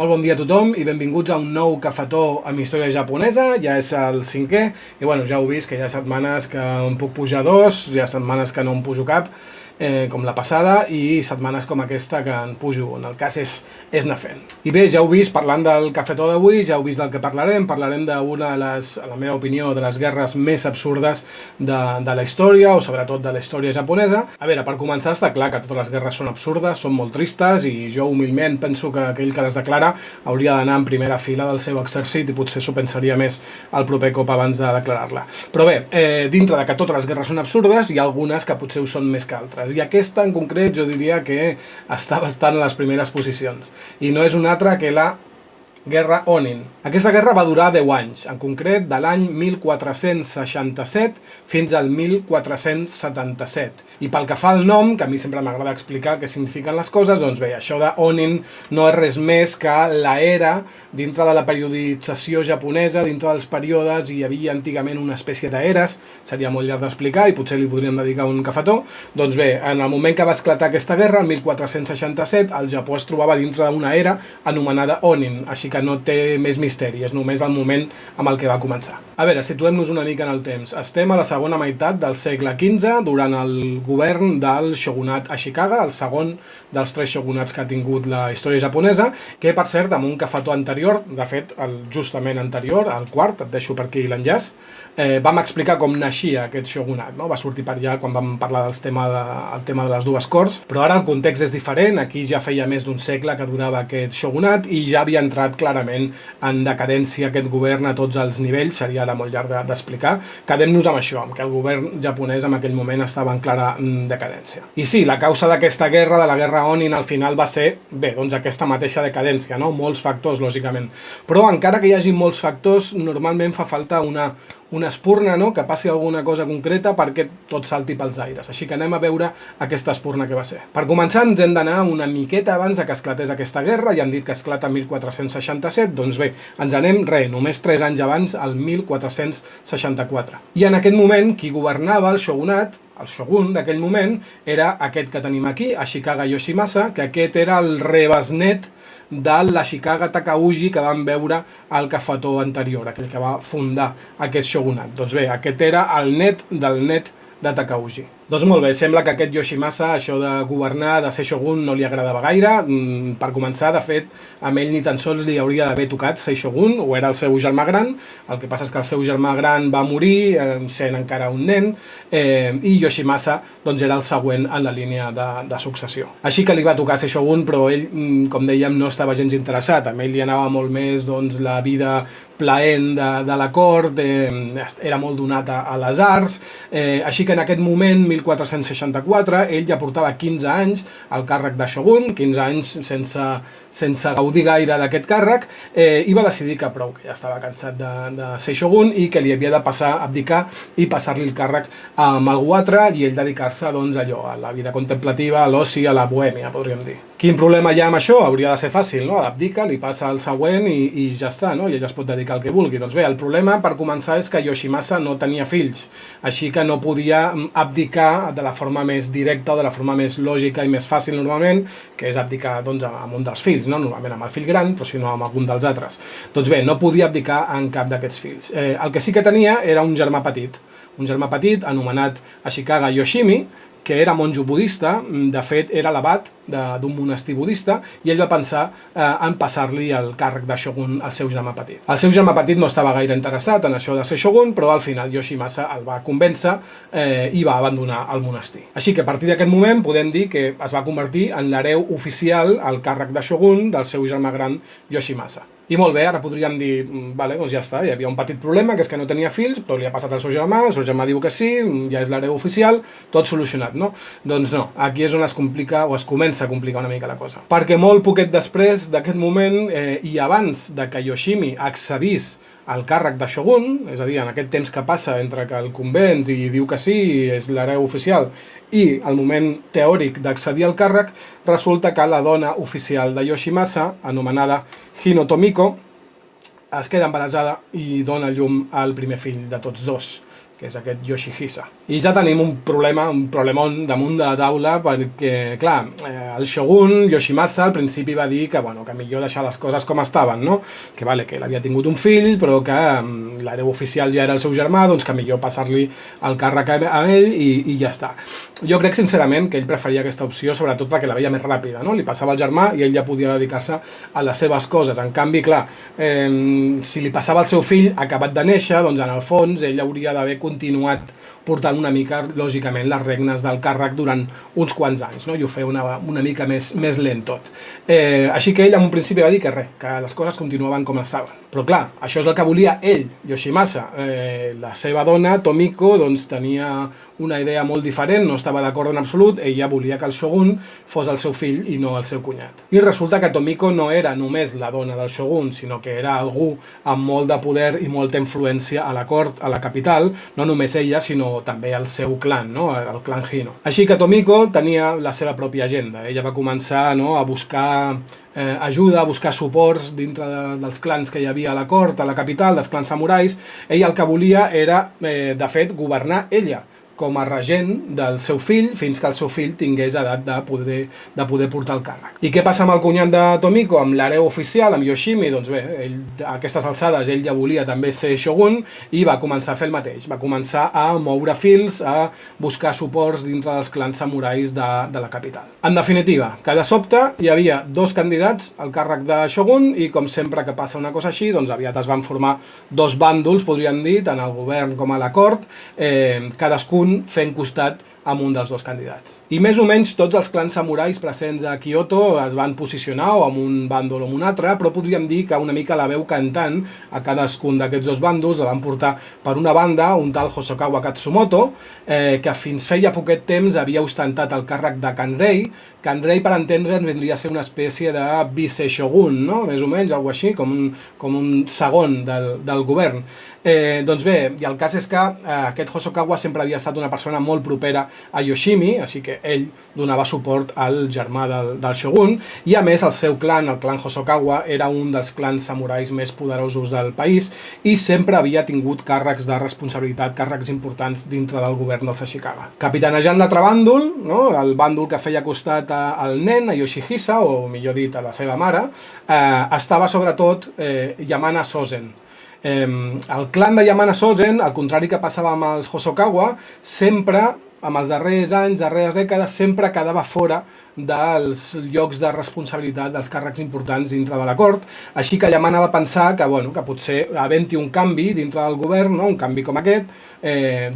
Molt bon dia a tothom i benvinguts a un nou cafetó amb història japonesa. Ja és el 5è i bueno, ja heu vist que hi ha setmanes que em puc pujar 2, hi ha setmanes que no em pujo cap, com la passada, i setmanes com aquesta que en pujo, en el cas és anar fent. I bé, ja heu vist, parlant del cafetó d'avui, ja heu vist del que parlarem d'una de les, a la meva opinió, de les guerres més absurdes de la història, o sobretot de la història japonesa. A veure, per començar està clar que totes les guerres són absurdes, són molt tristes, i jo humilment penso que aquell que les declara hauria d'anar en primera fila del seu exèrcit i potser s'ho pensaria més el proper cop abans de declarar-la. Però bé, dintre de que totes les guerres són absurdes, hi ha algunes que potser ho són més que altres. I aquesta en concret jo diria que està bastant a les primeres posicions. I no és una altra que la Guerra Onin. Aquesta guerra va durar 10 anys, en concret de l'any 1467 fins al 1477. I pel que fa al nom, que a mi sempre m'agrada explicar què signifiquen les coses, doncs bé, això de Onin no és res més que l'era dintre de la periodització japonesa, dintre dels períodes hi havia antigament una espècie d'eres, seria molt llarg d'explicar i potser li podríem dedicar un cafetó. Doncs bé, en el moment que va esclatar aquesta guerra, el 1467, el Japó es trobava dintre d'una era anomenada Onin, així que no té més misteri, és només el moment amb el que va començar. A veure, situem-nos una mica en el temps. Estem a la segona meitat del segle XV, durant el govern del shogunat Ashikaga, el segon dels 3 shogunats que ha tingut la història japonesa, que per cert, amb un cafetó anterior, de fet, justament anterior, el quart, et deixo per aquí l'enllaç, vam explicar com naixia aquest shogunat, no? Va sortir per allà quan vam parlar del tema de les dues corts, però ara el context és diferent, aquí ja feia més d'un segle que durava aquest shogunat i ja havia entrat clarament en decadència aquest govern a tots els nivells, seria ara molt llarg d'explicar. Quedem-nos amb això, amb que el govern japonès en aquell moment estava en clara decadència. I sí, la causa d'aquesta guerra, de la guerra Onin, al final va ser, bé, doncs aquesta mateixa decadència, no? Molts factors, lògicament. Però encara que hi hagi molts factors, normalment fa falta una espurna, no? Que passi alguna cosa concreta perquè tot salti pels aires. Així que anem a veure aquesta espurna que va ser. Per començar, ens hem d'anar una miqueta abans que esclatés aquesta guerra. Ja hem dit que esclata el 1467, doncs bé, ens anem, només 3 anys abans, al 1464. I en aquest moment, qui governava el shogunat, el shogun d'aquell moment, era aquest que tenim aquí, Ashikaga Yoshimasa, que aquest era el rebesnet de l'Ashikaga Takauji que vam veure al cafetó anterior, aquell que va fundar aquest shogunat. Doncs bé, aquest era el net del net de Takauji. Doncs molt bé, sembla que aquest Yoshimasa, això de governar, de ser shogun, no li agradava gaire. Per començar, de fet, a ell ni tan sols li hauria d'haver tocat ser shogun, o era el seu germà gran. El que passa és que el seu germà gran va morir, sent encara un nen, i Yoshimasa doncs, era el següent en la línia de successió. Així que li va tocar ser shogun, però ell, com dèiem, no estava gens interessat. A ell li anava molt més doncs, la vida plaent de la cort, era molt donat a les arts, així que en aquest moment, 1464, ell ja portava 15 anys al càrrec de shogun, 15 anys sense gaudir gaire d'aquest càrrec, i va decidir que prou, que ja estava cansat de ser shogun i que li havia de passar a abdicar i passar-li el càrrec amb algú altre i ell dedicar-se doncs, allò, a la vida contemplativa, a l'oci, a la bohèmia, podríem dir. Quin problema hi ha amb això? Hauria de ser fàcil, no? Abdica, li passa el següent i ja està, no? I ell es pot dedicar al que vulgui. Doncs bé, el problema, per començar, és que Yoshimasa no tenia fills, així que no podia abdicar de la forma més directa o de la forma més lògica i més fàcil normalment, que és abdicar doncs, amb un dels fills, no? Normalment amb el fill gran, però si no amb algun dels altres. Doncs bé, no podia abdicar en cap d'aquests fills. El que sí que tenia era un germà petit anomenat Ashikaga Yoshimi, que era monjo budista, de fet era l'abat d'un monestir budista, i ell va pensar en passar-li el càrrec de shogun al seu germà petit. El seu germà petit no estava gaire interessat en això de ser shogun, però al final Yoshimasa el va convèncer i va abandonar el monestir. Així que a partir d'aquest moment podem dir que es va convertir en l'hereu oficial al càrrec de shogun del seu germà gran Yoshimasa. I molt bé, ara podríem dir, vale, doncs ja està, hi havia un petit problema, que és que no tenia fills, però li ha passat al seu germà diu que sí, ja és l'hereu oficial, tot solucionat, no? Doncs no, aquí és on es complica o es comença a complicar una mica la cosa. Perquè molt poquet després d'aquest moment i abans de que Yoshimi accedís al càrrec de shogun, és a dir, en aquest temps que passa entre que el convenç i diu que sí, és l'hereu oficial, i el moment teòric d'accedir al càrrec, resulta que la dona oficial de Yoshimasa, anomenada Hino Tomiko, es queda embarassada i dona llum al primer fill de tots dos, que és aquest Yoshihisa. I ja tenim un problemon damunt de la taula, perquè, clar, el shogun Yoshimasa al principi va dir que, bueno, que millor deixar les coses com estaven, no? Que vale, que ell havia tingut un fill, però que l'hereu oficial ja era el seu germà, doncs que millor passar-li el càrrec a ell i ja està. Jo crec, sincerament, que ell preferia aquesta opció, sobretot perquè la veia més ràpida, no? Li passava el germà i ell ja podia dedicar-se a les seves coses. En canvi, clar, si li passava al seu fill acabat de néixer, doncs en el fons ell hauria d'haver continuat portant una mica, lògicament, les regnes del càrrec durant uns quants anys, no? I ho feia una mica més lent tot. Així que ell en un principi va dir que res, que les coses continuaven com estaven. Però clar, això és el que volia ell, Yoshimasa. La seva dona, Tomiko, doncs tenia una idea molt diferent, no estava d'acord en absolut, ella volia que el shogun fos el seu fill i no el seu cunyat. I resulta que Tomiko no era només la dona del shogun, sinó que era algú amb molt de poder i molta influència a la cort, a la capital, no només ella, sinó també el seu clan, no? El clan Hino. Així que Tomiko tenia la seva pròpia agenda. Ella va començar, no, a buscar ajuda, a buscar suports dintre dels clans que hi havia a la cort, a la capital, dels clans samurais. Ella el que volia era, de fet, governar ella com a regent del seu fill fins que el seu fill tingués edat de poder portar el càrrec. I què passa amb el cunyat de Tomiko, amb l'hereu oficial, amb Yoshimi? Doncs bé, ell, a aquestes alçades ell ja volia també ser shogun i va començar a fer el mateix. Va començar a moure fils, a buscar suports dintre dels clans samurais de la capital. En definitiva, que de sobte hi havia dos candidats al càrrec de shogun i com sempre que passa una cosa així, doncs aviat es van formar dos bàndols, podríem dir, tant al govern com a la cort, cadascun fent costat amb un dels dos candidats. I més o menys tots els clans samurais presents a Kyoto es van posicionar o amb un bàndol o amb un altre, però podríem dir que una mica la veu cantant a cadascun d'aquests dos bàndols la van portar per una banda un tal Hosokawa Katsumoto, que fins feia poquet temps havia ostentat el càrrec de Kanrei. Kanrei, per entendre'ns, vindria a ser una espècie de vice-shogun, no? Més o menys, alguna així, com un segon del govern. Doncs bé, i el cas és que aquest Hosokawa sempre havia estat una persona molt propera a Yoshimi, així que ell donava suport al germà del shogun, i a més el seu clan, el clan Hosokawa, era un dels clans samurais més poderosos del país i sempre havia tingut càrrecs de responsabilitat, càrrecs importants dintre del govern dels Ashikaga. Capitanejant l'altre bàndol, no? El bàndol que feia costat al nen, a Yoshihisa, o millor dit a la seva mare, estava sobretot Yamana Sozen. El clan de Yamana Sozen, al contrari que passava amb els Hosokawa, sempre, amb els darrers anys, darreres dècades, sempre quedava fora dels llocs de responsabilitat, dels càrrecs importants dintre de la cort, així que Yamana va pensar que, bueno, que potser havent-hi un canvi dintre del govern, no? Un canvi com aquest,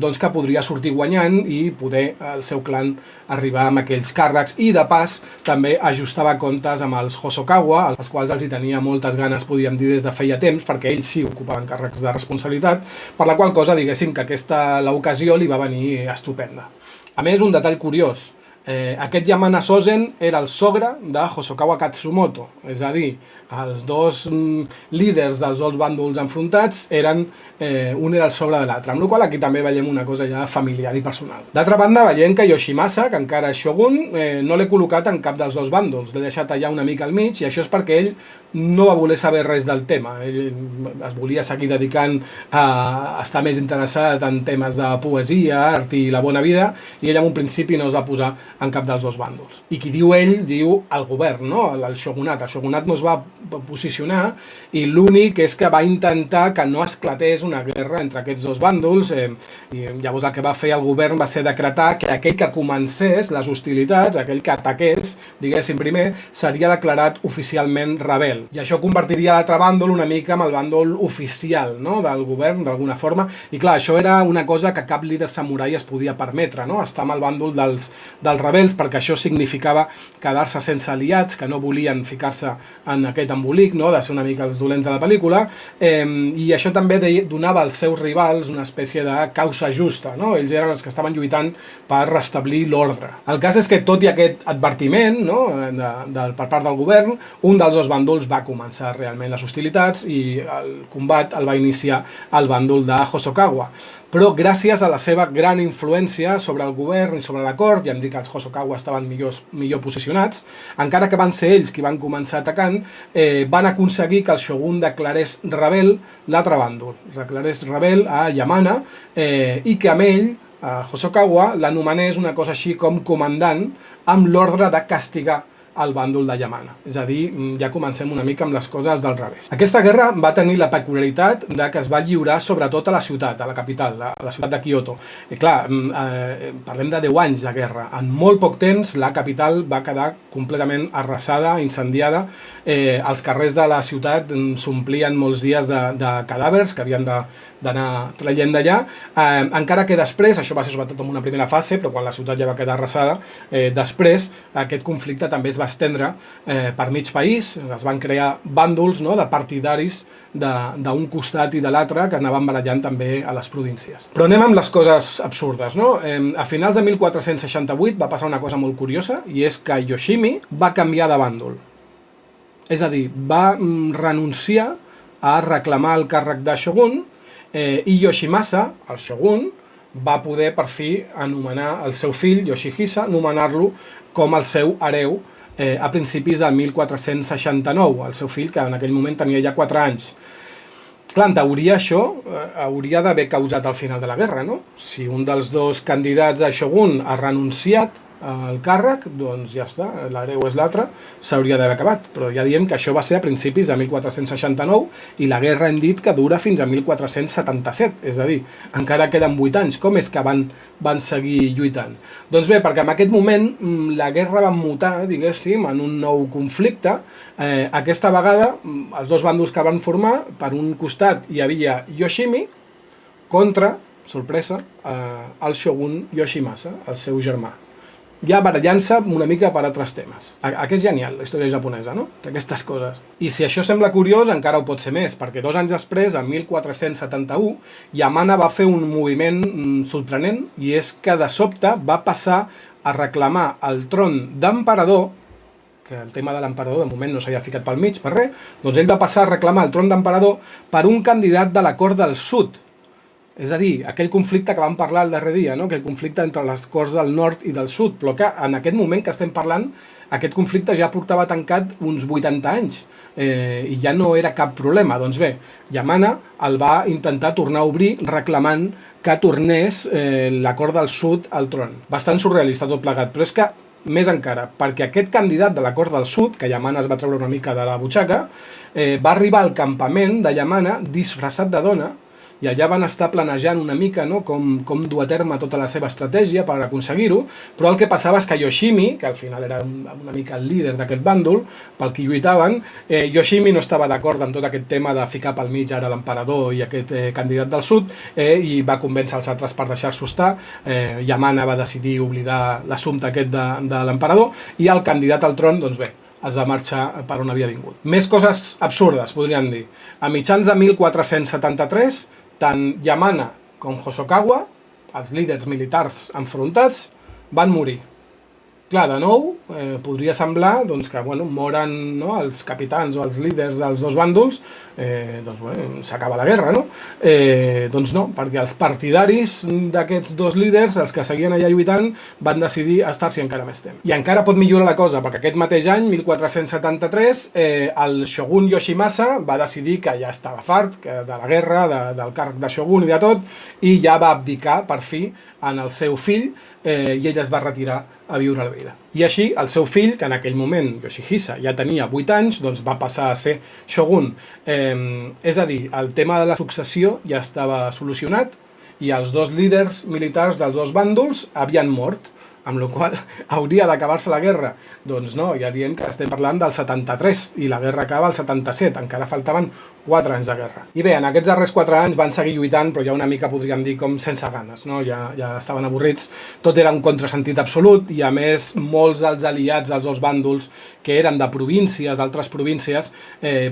doncs que podria sortir guanyant i poder el seu clan arribar amb aquells càrrecs i de pas també ajustava comptes amb els Hosokawa, als quals els hi tenia moltes ganes, podríem dir, des de feia temps, perquè ells sí ocupaven càrrecs de responsabilitat, per la qual cosa diguéssim que l'ocasió li va venir estupenda. A més, un detall curiós, aquest Yamana Sozen era el sogre de Hosokawa Katsumoto, és a dir, els dos líders dels dos bàndols enfrontats eren un era el sogre de l'altre, amb la qual aquí també veiem una cosa ja familiar i personal. D'altra banda, veiem que Yoshimasa, que encara és shogun, no l'he col·locat en cap dels dos bàndols, l'he deixat allà una mica al mig, i això és perquè ell no va voler saber res del tema. Ell es volia seguir dedicant a estar més interessat en temes de poesia, art i la bona vida, i ell en un principi no es va posar en cap dels dos bàndols. I qui diu ell, diu el govern, no? El shogunat. El shogunat no es va posicionar i l'únic és que va intentar que no esclatés una guerra entre aquests dos bàndols, i llavors el que va fer el govern va ser decretar que aquell que comencés les hostilitats, aquell que ataqués, diguéssim primer, seria declarat oficialment rebel. I això convertiria l'altre bàndol una mica en el bàndol oficial, no? Del govern, d'alguna forma, i clar, això era una cosa que cap líder samurai es podia permetre, no? Estar amb el bàndol dels rebels, perquè això significava quedar-se sense aliats, que no volien ficar-se en aquest embolic, no? De ser una mica els dolents de la pel·lícula, i això també donava als seus rivals una espècie de causa justa, no? Ells eren els que estaven lluitant per restablir l'ordre. El cas és que tot i aquest advertiment, no? Per part del govern, un dels dos bàndols va començar realment les hostilitats i el combat el va iniciar el bàndol de Hosokawa. Però gràcies a la seva gran influència sobre el govern i sobre la cort, ja hem dit que els Hosokawa estaven millor posicionats, encara que van ser ells qui van començar atacant, van aconseguir que el shogun declarés rebel l'altre bàndol, declarés rebel a Yamana, i que amb ell, Hosokawa, l'anomenés una cosa així com comandant amb l'ordre de castigar el bàndol de Yamana. És a dir, ja comencem una mica amb les coses del revés. Aquesta guerra va tenir la peculiaritat de que es va lliurar sobretot a la ciutat, a la capital, a la ciutat de Kyoto. I clar, parlem de 10 anys de guerra. En molt poc temps la capital va quedar completament arrasada, incendiada. Els carrers de la ciutat s'omplien molts dies de cadàvers que havien d'anar traient d'allà, encara que després, això va ser sobretot en una primera fase, però quan la ciutat ja va quedar arrasada, després aquest conflicte també es va estendre per mig país, es van crear bàndols de partidaris d'un costat i de l'altre que anaven barallant també a les províncies. Però anem amb les coses absurdes. A finals de 1468 va passar una cosa molt curiosa, i és que Yoshimi va canviar de bàndol. És a dir, va renunciar a reclamar el càrrec de shogun, i Yoshimasa, el shogun, va poder per fi anomenar el seu fill, Yoshihisa, nomenar-lo com el seu hereu a principis del 1469, el seu fill que en aquell moment tenia ja 4 anys. Clar, en teoria això hauria d'haver causat el final de la guerra, no? Si un dels dos candidats a shogun ha renunciat al càrrec, doncs ja està, l'hereu és l'altre, s'hauria d'haver acabat. Però ja diem que això va ser a principis de 1469 i la guerra hem dit que dura fins a 1477, és a dir, encara queden 8 anys. Com és que van seguir lluitant? Doncs bé, perquè en aquest moment la guerra va mutar, diguéssim, en un nou conflicte. Aquesta vegada, els dos bàndols que van formar, per un costat hi havia Yoshimi contra, sorpresa, el shogun Yoshimasa, el seu germà. Ja barallant-se una mica per altres temes. Aquest és genial, la història japonesa, no? D'aquestes coses. I si això sembla curiós, encara ho pot ser més, perquè 2 anys després, en 1471, Yamana va fer un moviment sorprenent, i és que de sobte va passar a reclamar el tron d'emperador, que el tema de l'emperador de moment no s'havia ficat pel mig per res, doncs ell va passar a reclamar el tron d'emperador per un candidat de la cort del sud. És a dir, aquell conflicte que vam parlar el darrer dia, aquell conflicte entre les corts del nord i del sud, però que en aquest moment que estem parlant, aquest conflicte ja portava tancat uns 80 anys i ja no era cap problema. Doncs bé, Yamana el va intentar tornar a obrir reclamant que tornés la cort del sud al tron. Bastant surrealista tot plegat, però és que més encara, perquè aquest candidat de la cort del sud, que Yamana es va treure una mica de la butxaca, va arribar al campament de Yamana disfressat de dona, i allà van estar planejant una mica com dur a terme tota la seva estratègia per aconseguir-ho, però el que passava és que Yoshimi, que al final era una mica el líder d'aquest bàndol, pel que lluitaven, Yoshimi no estava d'acord amb tot aquest tema de ficar pel mig ara l'emperador i aquest candidat del sud, i va convèncer els altres per deixar-s'ho estar. Yamana va decidir oblidar l'assumpte aquest de l'emperador, i el candidat al tron, doncs bé, es va marxar per on havia vingut. Més coses absurdes, podríem dir. A mitjans de 1473, tant Yamana com Hosokawa, els líders militars enfrontats, van morir. Clar, de nou, podria semblar que moren els capitans o els líders dels dos bàndols, s'acaba la guerra, no? Doncs no, perquè els partidaris d'aquests dos líders, els que seguien allà lluitant, van decidir estar-s'hi encara més temps. I encara pot millorar la cosa, perquè aquest mateix any, 1473, el shogun Yoshimasa va decidir que ja estava fart de la guerra, del càrrec de shogun i de tot, i ja va abdicar, per fi, en el seu fill, i ell es va retirar a viure la vida. I així, el seu fill, que en aquell moment, Yoshihisa, ja tenia 8 anys, doncs va passar a ser shogun. És a dir, el tema de la successió ja estava solucionat i els dos líders militars dels dos bàndols havien mort, amb la qual hauria d'acabar-se la guerra. Doncs no, ja diem que estem parlant del 73 i la guerra acaba el 77, encara faltaven 4 anys de guerra. I bé, en aquests darrers 4 anys van seguir lluitant, però ja una mica podríem dir com sense ganes, no? Ja estaven avorrits, tot era un contrasentit absolut, i a més molts dels aliats dels dos bàndols, que eren de províncies, d'altres províncies,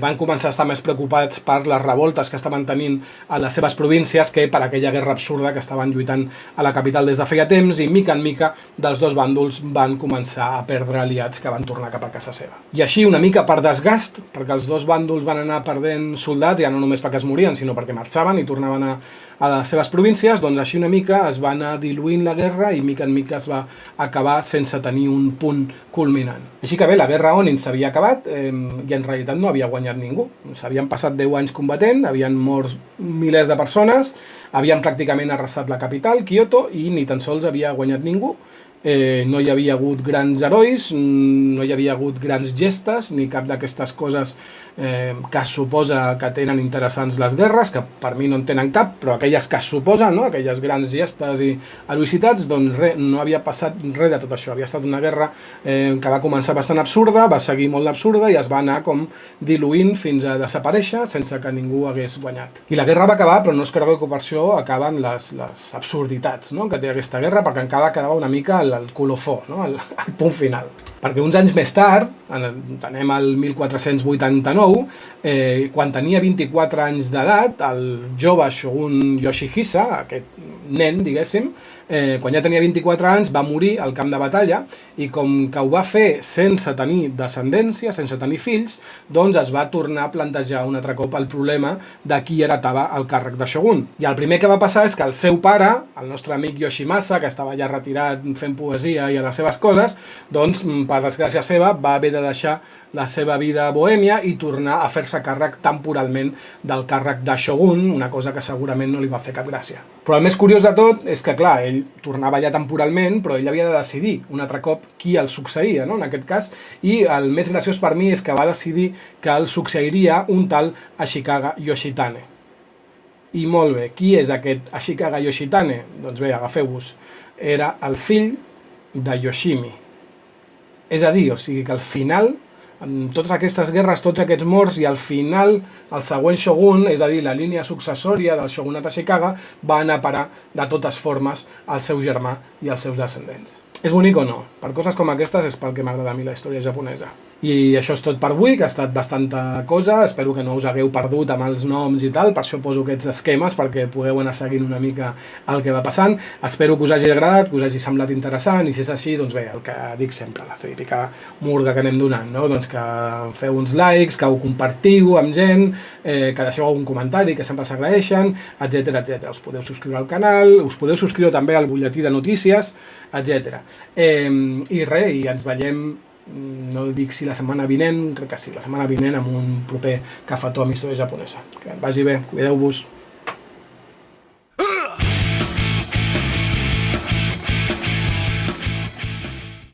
van començar a estar més preocupats per les revoltes que estaven tenint a les seves províncies que per aquella guerra absurda que estaven lluitant a la capital des de feia temps, i mica en mica dels dos bàndols van començar a perdre aliats que van tornar cap a casa seva. I així, una mica per desgast, perquè els dos bàndols van anar perdent soldats, ja no només perquè es morien, sinó perquè marxaven i tornaven a les seves províncies, doncs així una mica es va anar diluint la guerra i mica en mica es va acabar sense tenir un punt culminant. Així que bé, la guerra Onin s'havia acabat i en realitat no havia guanyat ningú. S'havien passat 10 anys combatent, havien mort milers de persones, havien pràcticament arrasat la capital, Kyoto, i ni tan sols havia guanyat ningú. No hi havia hagut grans herois, no hi havia hagut grans gestes, ni cap d'aquestes coses que es suposa que tenen interessants les guerres, que per mi no en tenen cap, però aquelles que es suposen, no? Aquelles grans gestes i heroïcitats, doncs res, no havia passat res de tot això. Havia estat una guerra que va començar bastant absurda, va seguir molt absurda i es va anar com diluint fins a desaparèixer sense que ningú hagués guanyat. I la guerra va acabar, però no es cregueu que per això acaben les absurditats, no? Que té aquesta guerra, perquè encara quedava una mica el colofó, no? el punt final. Perquè uns anys més tard, anem al 1489, quan tenia 24 anys d'edat, el jove Shogun Yoshihisa, aquest nen, diguéssim, quan ja tenia 24 anys, va morir al camp de batalla i com que ho va fer sense tenir descendència, sense tenir fills, doncs es va tornar a plantejar un altre cop el problema de qui heretava el càrrec de Shogun. I el primer que va passar és que el seu pare, el nostre amic Yoshimasa, que estava ja retirat fent poesia i a les seves coses, doncs, per desgràcia seva, va haver de deixar la seva vida bohèmia i tornar a fer-se càrrec temporalment del càrrec de Shogun, una cosa que segurament no li va fer cap gràcia. Però el més curiós de tot és que, clar, ell tornava allà temporalment, però ell havia de decidir un altre cop qui el succeïa, no? En aquest cas, i el més graciós per mi és que va decidir que el succeïria un tal Ashikaga Yoshitane. I molt bé, qui és aquest Ashikaga Yoshitane? Doncs bé, agafeu-vos. Era el fill de Yoshimi. És a dir, o sigui que al final, amb totes aquestes guerres, tots aquests morts, i al final el següent shogun, és a dir, la línia successòria del shogunat Ashikaga, va anar a parar de totes formes al seu germà i als seus descendents. És bonic o no? Per coses com aquestes és pel que m'agrada a mi la història japonesa. I això és tot per avui, que ha estat bastanta cosa, espero que no us hagueu perdut amb els noms i tal, per això poso aquests esquemes perquè pugueu anar seguint una mica el que va passant. Espero que us hagi agradat, que us hagi semblat interessant, i si és així, doncs bé, el que dic sempre, la típica murga que anem donant, no? Doncs que feu uns likes, que ho compartiu amb gent, que deixeu algun comentari, que sempre s'agraeixen, etc etc. Us podeu subscriure al canal, us podeu subscriure també al butlletí de notícies, etc. I res, i ens veiem, no dic si la setmana vinent, crec que sí, la setmana vinent amb un proper cafetó amb història japonesa. Que vagi bé, cuideu-vos.